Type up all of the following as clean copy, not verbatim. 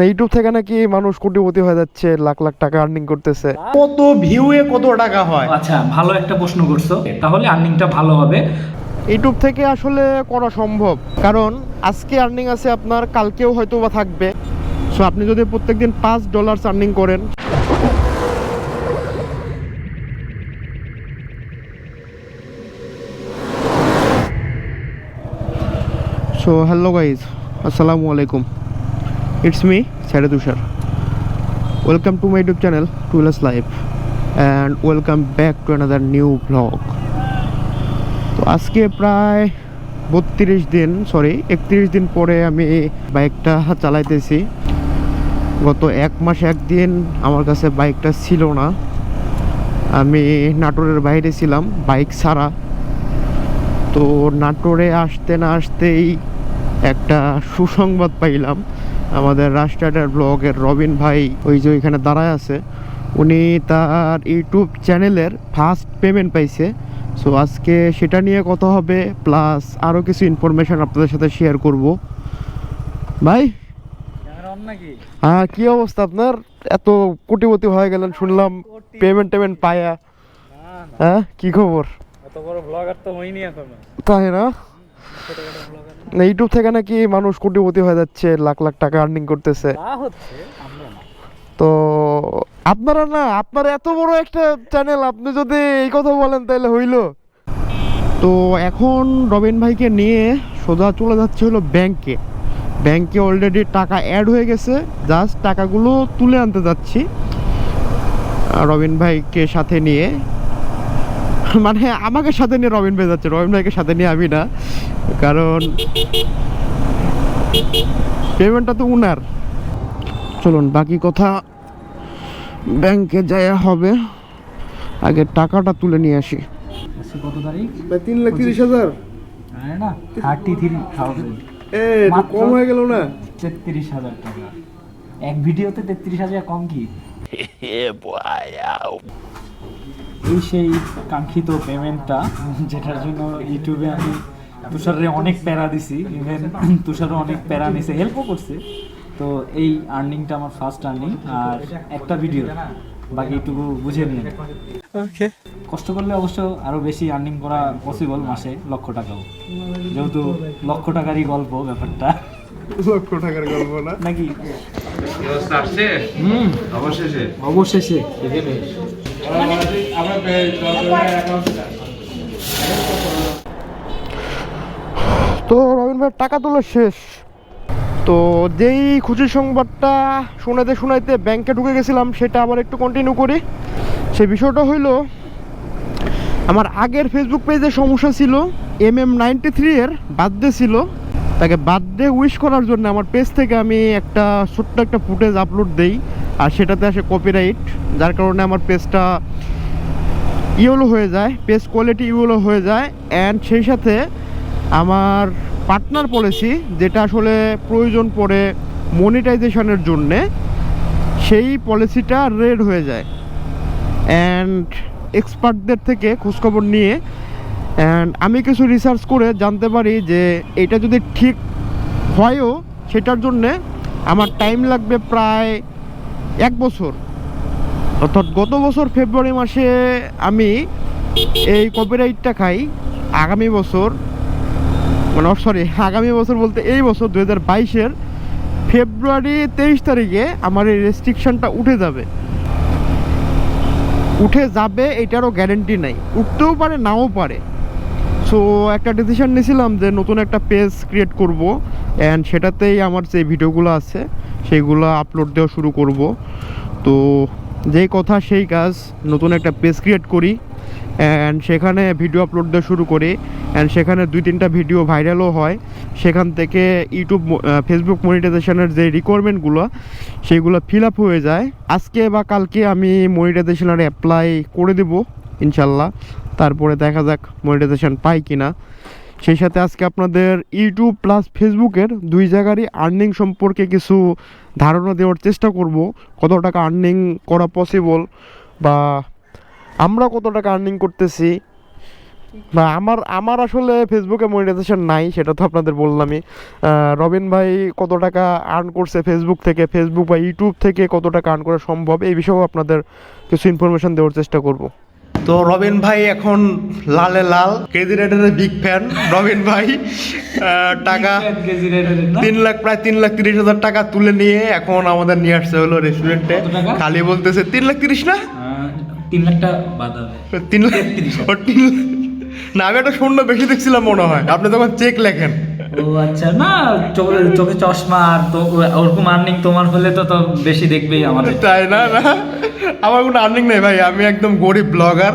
YouTube থেকে নাকি মানুষ কোটিপতি হয়ে যাচ্ছে, লাখ লাখ টাকা আর্নিং করতেছে। কত ভিউয়ে কত টাকা হয়? আচ্ছা, ভালো একটা প্রশ্ন করছো, তাহলে আর্নিংটা ভালো হবে। ইউটিউব থেকে আসলে করা সম্ভব, কারণ আজকে আর্নিং আছে আপনার, কালকেও হয়তো বা থাকবে। সো আপনি যদি প্রত্যেকদিন $5 আর্নিং করেন, সো হ্যালো গাইজ, আসসালামু আলাইকুম, it's me side Tushar. Welcome to my YouTube channel 2wheelerslife and welcome back to another new blog. তো আজকে প্রায় 31 দিন পরে আমি বাইকটা চালাইতেছি। গত 1 মাস 1 দিন আমার কাছে বাইকটা ছিল না, আমি নাটোরের বাইরে ছিলাম বাইক ছাড়া। তো নাটোরে আসতে না আসতেই একটা সুসংবাদ পাইলাম। আমাদের রাস্টার ব্লগের রবিন ভাই, ওই যে ওইখানে দাঁড়ায় আছে, উনি তার ইউটিউব চ্যানেলের ফার্স্ট পেমেন্ট পাইছে। সো আজকে সেটা নিয়ে কথা হবে, প্লাস আরও কিছু ইনফরমেশন আপনাদের সাথে শেয়ার করব। ভাই হ্যাঁ, কি অবস্থা আপনার? এত কোটিপতি হয়ে গেলেন শুনলাম, পেমেন্ট পায়া। হ্যাঁ, কি খবর? এত বড় ব্লগার তো হইনি এখনো। তাই না? ইউটিউব থেকে নাকি মানুষ কোটিপতি হয়ে যাচ্ছে, লাখ লাখ টাকা আর্নিং করতেছে। তো আপনারা না, আপনার এত বড় একটা চ্যানেল, আপনি যদি এই কথা বলেন তাহলে হইল। তো এখন রবিন ভাইকে নিয়ে সোজা চলে যাচ্ছে হলো ব্যাংকে অলরেডি টাকা অ্যাড হয়ে গেছে, জাস্ট টাকাগুলো তুলে আনতে যাচ্ছি রবিন ভাইকে সাথে নিয়ে। মানে আমাকে সাথে নিয়ে রবিন ভাই যাচ্ছে, রবিন ভাইকে সাথে নিয়ে আমি না, কারণ পেমেন্টটা তো উনার। চলুন বাকি কথা ব্যাংকে যাওয়া হবে, আগে টাকাটা তুলে নিয়ে আসি। কত তারিখ? 3,30,000। না 33,000। কম হয়ে গেল না? 33,000 টাকা এক ভিডিওতে। 33,000 কম কি? এই সেই কাঙ্ক্ষিত পেমেন্টটা, যেটার জন্য ইউটিউবে আমি তুষারে অনেক প্যারা দিছি, ইভেন তুষারও অনেক প্যারা নিছে, হেল্পও করছে। তো এই আর্নিংটা আমার ফার্স্ট আর্নিং, আর একটা ভিডিও, বাকিটুকু বুঝে নিন। ওকে, কষ্ট করলে অবশ্য আরো বেশি আর্নিং করা পসিবল, মাসে লক্ষ টাকাও, যেহেতু লক্ষ টাকারই গল্প ব্যাপারটা। লক্ষ টাকার গল্প না নাকি? অবশেষে তো রবিন ভাই টাকা তোলা শেষ। তো যেই খুশির সংবাদটা শোনাইতে ব্যাংকে ঢুকে গেছিলাম, সেটা আবার একটু কন্টিনিউ করি। সেই বিষয়টা হইল, আমার আগের ফেসবুক পেজে সমস্যা ছিল, MM93 এর বার্থডে ছিল, তাকে বার্থডে উইশ করার জন্য আমার পেজ থেকে আমি ছোট্ট একটা ফুটেজ আপলোড দেই, আর সেটাতে আসে কপিরাইট, যার কারণে আমার পেজটা ইয়েলো হয়ে যায়, পেজ কোয়ালিটি ইয়েলো হয়ে যায়। অ্যান্ড সেই সাথে আমার পার্টনার পলিসি, যেটা আসলে প্রয়োজন পড়ে মনিটাইজেশনের জন্যে, সেই পলিসিটা রেড হয়ে যায়। অ্যান্ড এক্সপার্টদের থেকে খোঁজখবর নিয়ে অ্যান্ড আমি কিছু রিসার্চ করে জানতে পারি যে এটা যদি ঠিক হয়ও, সেটার জন্যে আমার টাইম লাগবে প্রায় 1 বছর। অর্থাৎ গত বছর ফেব্রুয়ারি মাসে আমি এই কপিরাইটটা খাই। আগামী বছর বলতে এই বছর 2022-এর ফেব্রুয়ারি 23 তারিখে আমার এই রেস্ট্রিকশনটা উঠে যাবে, এটারও গ্যারেন্টি নাই, উঠতেও পারে নাও পারে। সো একটা ডিসিশন নিয়েছিলাম যে নতুন একটা পেজ ক্রিয়েট করব, অ্যান্ড সেটাতেই আমার যে ভিডিওগুলো আছে সেইগুলো আপলোড দেওয়া শুরু করব। তো যেই কথা সেই কাজ, নতুন একটা পেজ ক্রিয়েট করি অ্যান্ড সেখানে ভিডিও আপলোড দেওয়া শুরু করি, অ্যান্ড সেখানে 2-3টা ভিডিও ভাইরালও হয়। সেখান থেকে ফেসবুক মনিটাইজেশনের যে রিকোয়ারমেন্টগুলো, সেইগুলো ফিল আপ হয়ে যায়। আজকে বা কালকে আমি মনিটাইজেশনের অ্যাপ্লাই করে দেব ইনশাল্লাহ, তারপরে দেখা যাক মনিটাইজেশন পাই কিনা। সেই সাথে আজকে আপনাদের ইউটিউব প্লাস ফেসবুকের 2 জায়গারই আর্নিং সম্পর্কে কিছু ধারণা দেওয়ার চেষ্টা করব, কত টাকা আর্নিং করা পসিবল, বা আমরা কত টাকা আর্নিং করতেছি, না, আমার আসলে ফেসবুকে মনিটাইজেশন নাই, সেটা তো আপনাদের বললামই। রবিন ভাই কত টাকা আর্ন করছে ফেসবুক থেকে, ফেসবুক বা ইউটিউব থেকে কত টাকা আর্ন করা সম্ভব, এই বিষয়েও আপনাদের কিছু ইনফরমেশন দেওয়ার চেষ্টা করব। তো রবিন ভাই এখন লালে লাল, কেজি রাইডারের বিগ ফ্যান রবিন ভাই। টাকা 3 লাখ, প্রায় 3,30,000 টাকা তুলে নিয়ে এখন আমাদের নিয়ে আসছে হলো রেস্টুরেন্টে। খালি বলতেছে 3,30,000 না, 3 লাখটা বাদ হবে, 3 লাখ না, আমি একটা শূন্য বেশি দেখছিলাম মনে হয়, আপনি তখন চেক লেখেন। ও আচ্ছা, না চোখে চশমা আর তো ওরকম আর্নিং তোমার হলে তো বেশি দেখবেই আমাদের। তাই না? না, আমার কোনো আর্নিং নেই ভাই, আমি একদম গরিব ব্লগার।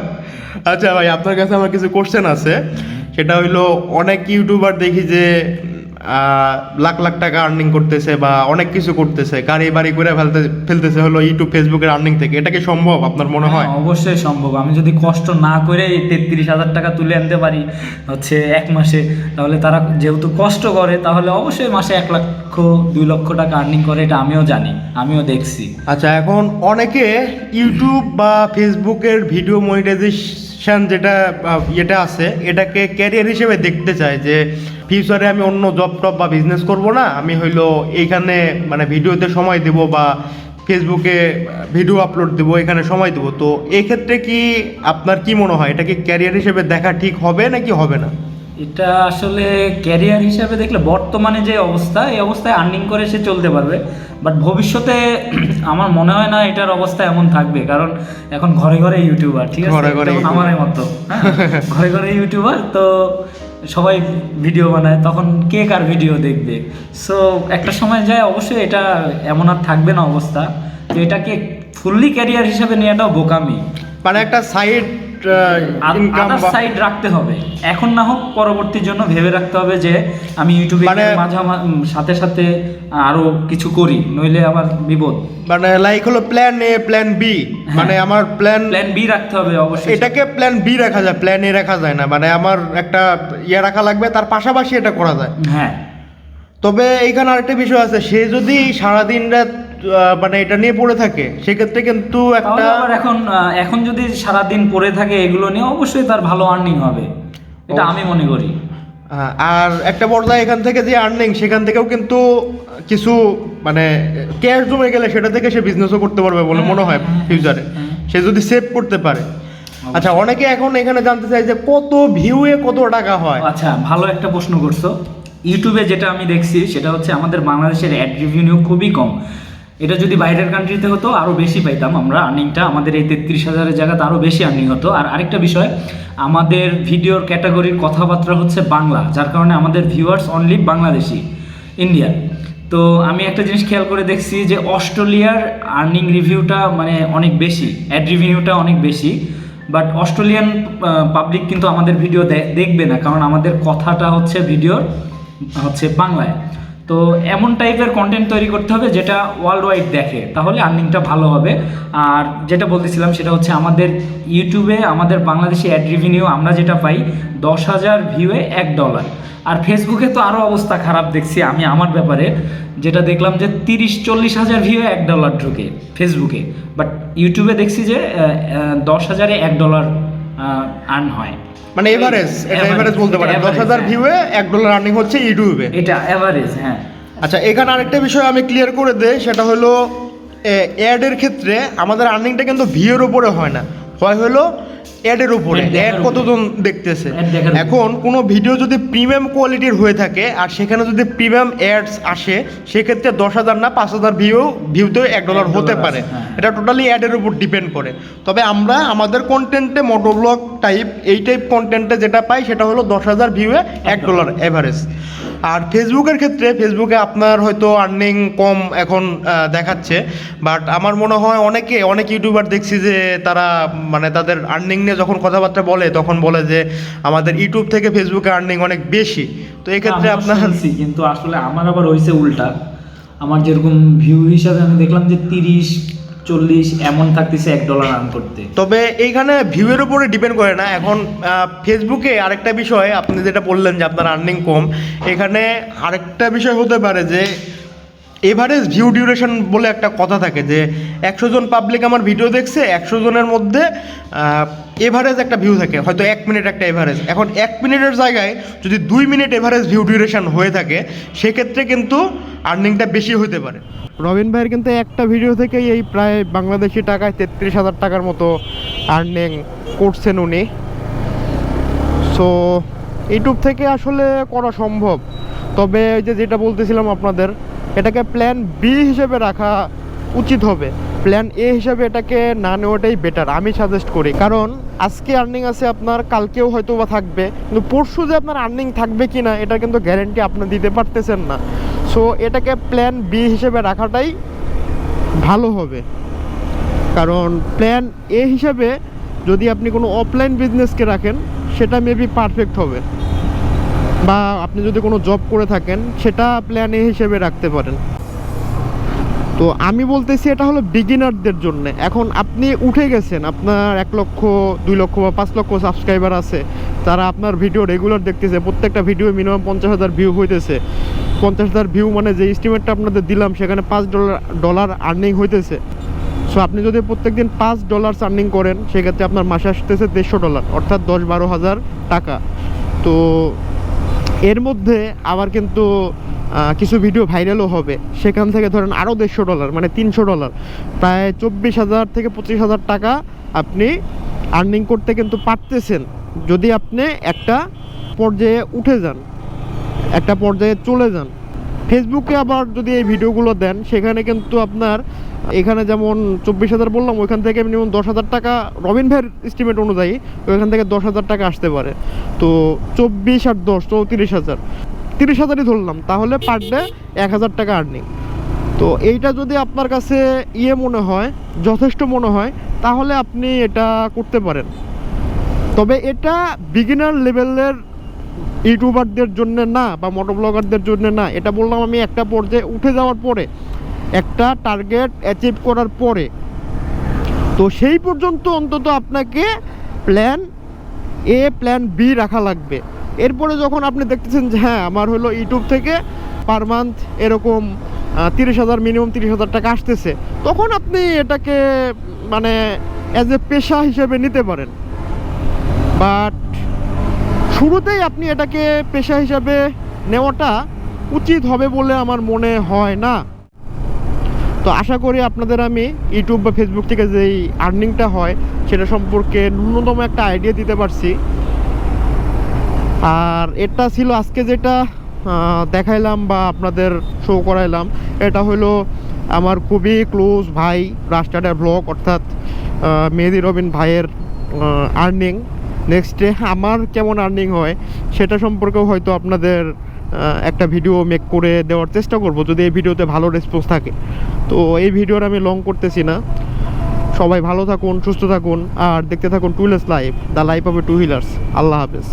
আচ্ছা ভাই, আপনার কাছে আমার কিছু কোশ্চেন আছে। সেটা হইলো, অনেক ইউটিউবার দেখি যে লাখ লাখ টাকা আর্নিং করতেছে বা অনেক কিছু করতেছে, গাড়ি বাড়ি করে ফেলতেছে হলো ইউটিউব ফেসবুকের আর্নিং থেকে। এটা কি সম্ভব আপনার মনে হয়? অবশ্যই সম্ভব। আমি যদি কষ্ট না করে 33,000 টাকা তুলে আনতে পারি হচ্ছে 1 মাসে, তাহলে তারা যেহেতু কষ্ট করে, তাহলে অবশ্যই মাসে 1 লক্ষ 2 লক্ষ টাকা আর্নিং করে, এটা আমিও জানি, আমিও দেখছি। আচ্ছা, এখন অনেকে ইউটিউব বা ফেসবুকের ভিডিও মনিটাইজেশন যেটা আছে, এটাকে ক্যারিয়ার হিসেবে দেখতে চায় যে ফিউচারে আমি অন্য জব টব বা বিজনেস করব না, আমি হইলো এইখানে মানে ভিডিওতে সময় দেব বা ফেসবুকে ভিডিও আপলোড দেবো, এখানে সময় দেবো। তো এই ক্ষেত্রে কি আপনার কি মনে হয়, এটা কি ক্যারিয়ার হিসেবে দেখা ঠিক হবে নাকি হবে না? এটা আসলে ক্যারিয়ার হিসাবে দেখলে বর্তমানে যে অবস্থা, এই অবস্থায় আর্নিং করে সে চলতে পারবে, বাট ভবিষ্যতে আমার মনে হয় না এটার অবস্থা এমন থাকবে, কারণ এখন ঘরে ঘরে ইউটিউবার, ঠিক আছে, আমার মতো ঘরে ঘরে ইউটিউবার, তো সবাই ভিডিও বানায়, তখন কে কার ভিডিও দেখবে? সো একটা সময় যায় অবশ্যই এটা এমন আর থাকবে না অবস্থা। তো এটাকে ফুললি ক্যারিয়ার হিসাবে নেওয়াটাও বোকামি, মানে একটা সাইড ইনকাম সাইড রাখতে হবে, এখন না হোক পরবর্তীর জন্য ভেবে রাখতে হবে যে আমি ইউটিউবে সাথে সাথে আরো কিছু করি, নইলে আবার বিপদ। মানে লাইক হলো প্ল্যান এ প্ল্যান বি, মানে আমার প্ল্যান বি রাখতে হবে অবশ্যই। এটাকে প্ল্যান বি রাখা যায়, প্ল্যান এ রাখা যায় না। মানে আমার একটা রাখা লাগবে, তার পাশাপাশি এটা করা যায়। হ্যাঁ, তবে এইখানে আরেকটা বিষয় আছে, সে যদি সারাদিন রাত মানে এটা নিয়ে পড়ে থাকে, সেক্ষেত্রে কিন্তু একটা এখন যদি সারাদিন পড়ে থাকে এগুলো নিয়ে, অবশ্যই তার ভালো আর্নিং হবে, এটা আমি মনে করি। আর একটা পর্যায়ে এখান থেকে যে আর্নিং, সেখান থেকেও কিন্তু কিছু মানে ক্যাশ জমে গেলে সেটা থেকে সে বিজনেসও করতে পারবে বলে মনে হয় ফিউচারে, সে যদি সেভ করতে পারে। আচ্ছা, অনেকে এখন এখানে জানতে চাই যে কত ভিউয়ে কত টাকা হয়। আচ্ছা, ভালো একটা প্রশ্ন করছো। ইউটিউবে যেটা আমি দেখছি সেটা হচ্ছে আমাদের বাংলাদেশের অ্যাড রেভিনিউ খুবই কম। এটা যদি বাইরের কান্ট্রিতে হতো আরও বেশি পাইতাম আমরা আর্নিংটা, আমাদের এই 33,000-এর জায়গাতে আরও বেশি আর্নিং হতো। আর আরেকটা বিষয়, আমাদের ভিডিওর ক্যাটাগরির কথাবার্তা হচ্ছে বাংলা, যার কারণে আমাদের ভিউয়ার্স অনলি বাংলাদেশি, ইন্ডিয়ান। তো আমি একটা জিনিস খেয়াল করে দেখছি যে অস্ট্রেলিয়ার আর্নিং রিভিউটা মানে অনেক বেশি, অ্যাড রিভিনিউটা অনেক বেশি, বাট অস্ট্রেলিয়ান পাবলিক কিন্তু আমাদের ভিডিও দেখবে না, কারণ আমাদের কথাটা হচ্ছে ভিডিওর হচ্ছে বাংলায়। তো এমন টাইপের কন্টেন্ট তৈরি করতে হবে যেটা ওয়ার্ল্ড ওয়াইড দেখে, তাহলে আর্নিংটা ভালো হবে। আর যেটা বলতেছিলাম সেটা হচ্ছে আমাদের ইউটিউবে আমাদের বাংলাদেশি অ্যাড রেভিনিউ আমরা যেটা পাই 10,000 ভিউয়ে $1, আর ফেসবুকে তো আরও অবস্থা খারাপ দেখছি আমি আমার ব্যাপারে, যেটা দেখলাম যে 30-40 হাজার ভিউয়ে $1 ঢুকে ফেসবুকে, বাট ইউটিউবে দেখছি যে 10,000-এ $1 আর্ন হয়। মানে এভারেজ, এটা এভারেজ বলতে পারেন, 10,000 ভিউয়ে $1 আর্নিং হচ্ছে ইউটিউবে, এটা এভারেজ। হ্যাঁ, আচ্ছা, এখানে আরেকটা বিষয় আমি ক্লিয়ার করে দেই, সেটা হলো অ্যাডের ক্ষেত্রে আমাদের আর্নিংটা কিন্তু ভিউয়ের উপরে হয় না, হলো অ্যাডের উপরে, অ্যাড কতজন দেখতেছে। এখন কোনো ভিডিও যদি প্রিমিয়াম কোয়ালিটির হয়ে থাকে আর সেখানে যদি প্রিমিয়াম অ্যাডস আসে, সেক্ষেত্রে 10,000 না 5,000 ভিউতেও $1 হতে পারে। এটা টোটালি অ্যাডের উপর ডিপেন্ড করে। তবে আমরা আমাদের কন্টেন্টে মোটোব্লগ এই টাইপ কন্টেন্টে যেটা পাই সেটা হলো 10,000 ভিউয়ে $1 এভারেজ। আর ফেসবুকের ক্ষেত্রে, ফেসবুকে আপনার হয়তো আর্নিং কম এখন দেখাচ্ছে, বাট আমার মনে হয় অনেক ইউটিউবার দেখছি যে তারা মানে তাদের আর্নিং নিয়ে যখন কথাবার্তা বলে তখন বলে যে আমাদের ইউটিউব থেকে ফেসবুকে আর্নিং অনেক বেশি। তো এই ক্ষেত্রে আপনার কিন্তু আসলে আমার আবার হয়েছে উল্টা, আমার যেরকম ভিউ হিসাবে আমি দেখলাম যে 30-40 এমন থাকতেছে $1 আর্ন করতে। তবে এইখানে ভিউয়ের উপরে ডিপেন্ড করে না। এখন ফেসবুকে আরেকটা বিষয়, আপনি যেটা বললেন যে আপনার আর্নিং কম, এখানে আরেকটা বিষয় হতে পারে যে এভারেজ ভিউ ডিউরেশন বলে একটা কথা থাকে যে 100 জন পাবলিক আমার ভিডিও দেখছে, 100 জনের মধ্যে এভারেজ একটা ভিউ থাকে, হয়তো 1 মিনিট একটা এভারেজ। এখন 1 মিনিটের জায়গায় যদি 2 মিনিট এভারেজ ভিউ ডিউরেশন হয়ে থাকে, সেক্ষেত্রে কিন্তু আর্নিংটা বেশি হতে পারে। রবিন ভাইয়ের কিন্তু একটা ভিডিও থেকেই এই প্রায় বাংলাদেশি টাকায় 33,000 টাকার মতো আর্নিং করছেন উনি। সো ইউটিউব থেকে আসলে করা সম্ভব, তবে ওই যে যেটা বলতেছিলাম আপনাদের, এটাকে প্ল্যান বি হিসেবে রাখা উচিত হবে। প্ল্যান এ হিসেবে এটাকে না নেওয়াটাই বেটার আমি সাজেস্ট করি। কারণ আজকে আর্নিং আছে আপনার, কালকেও হয়তো বা থাকবে, কিন্তু পরশু যে আপনার আর্নিং থাকবে কি না এটা কিন্তু গ্যারেন্টি আপনি দিতে পারতেছেন না। সো এটাকে প্ল্যান বি হিসেবে রাখাটাই ভালো হবে। কারণ প্ল্যান এ হিসেবে যদি আপনি কোনো অফলাইন বিজনেসকে রাখেন, সেটা মেবি পারফেক্ট হবে, বা আপনি যদি কোনো জব করে থাকেন সেটা প্ল্যান এ হিসেবে রাখতে পারেন। তো আমি বলতেছি এটা হলো বিগিনারদের জন্য। এখন আপনি উঠে গেছেন, আপনার 1 লক্ষ 2 লক্ষ বা 5 লক্ষ সাবস্ক্রাইবার আছে, তারা আপনার ভিডিও রেগুলার দেখতেছে, প্রত্যেকটা ভিডিও মিনিমাম 50,000 ভিউ হইতেছে। 50,000 ভিউ মানে যে এস্টিমেটটা আপনাদের দিলাম সেখানে $5 আর্নিং হইতেছে। সো আপনি যদি প্রত্যেকদিন $5 আর্নিং করেন, সেক্ষেত্রে আপনার মাসে আসতেছে $150, অর্থাৎ 10-12 হাজার টাকা। তো এর মধ্যে আবার কিন্তু কিছু ভিডিও ভাইরালও হবে, সেখান থেকে ধরেন আরও $150 মানে $300, প্রায় 24,000 থেকে 25,000 টাকা আপনি আর্নিং করতে কিন্তু পারতেছেন, যদি আপনি একটা পর্যায়ে উঠে যান, একটা পর্যায়ে চলে যান। ফেসবুকে আবার যদি এই ভিডিওগুলো দেন, সেখানে কিন্তু আপনার এখানে যেমন 24,000 বললাম, ওইখান থেকে মিনিমাম 10,000 টাকা রবিন ভাইয়ের এস্টিমেট অনুযায়ী ওইখান থেকে 10,000 টাকা আসতে পারে। তো 24 আর 10 34,000, 30,000ই ধরলাম, তাহলে পার ডে 1,000 টাকা আর্নিং। তো এইটা যদি আপনার কাছে মনে হয়, যথেষ্ট মনে হয়, তাহলে আপনি এটা করতে পারেন। তবে এটা বিগিনার লেভেলের ইউটিউবারদের জন্য না, বা মোটোব্লগারদের জন্য না। এটা বললাম আমি একটা পর্যায়ে উঠে যাওয়ার পরে, একটা টার্গেট অ্যাচিভ করার পরে। তো সেই পর্যন্ত অন্তত আপনাকে প্ল্যান এ প্ল্যান বি রাখা লাগবে। এরপরে যখন আপনি দেখতেছেন যে হ্যাঁ আমার হলো ইউটিউব থেকে পার মান্থ এরকম 30,000 মিনিমাম 30,000 টাকা আসতেছে, তখন আপনি এটাকে মানে অ্যাজ এ পেশা হিসেবে নিতে পারেন। বাট শুরুতেই আপনি এটাকে পেশা হিসাবে নেওয়াটা উচিত হবে বলে আমার মনে হয় না। তো আশা করি আপনাদের আমি ইউটিউব বা ফেসবুক থেকে যেই আর্নিংটা হয় সেটা সম্পর্কে ন্যূনতম একটা আইডিয়া দিতে পারছি। আর এটা ছিল আজকে যেটা দেখাইলাম বা আপনাদের শো করাইলাম, এটা হলো আমার খুবই ক্লোজ ভাই রাস্টারের ব্লগ, অর্থাৎ মেহেদি রবিন ভাইয়ের আর্নিং। নেক্সটে আমার কেমন আর্নিং হয় সেটা সম্পর্কেও হয়তো আপনাদের একটা ভিডিও মেক করে দেওয়ার চেষ্টা করব, যদি এই ভিডিওতে ভালো রেসপন্স থাকে। তো এই ভিডিওর আমি লং করতেছি না। সবাই ভালো থাকুন, সুস্থ থাকুন, আর দেখতে থাকুন 2wheelers life, the life of a 2 wheelers. আল্লাহ হাফেজ।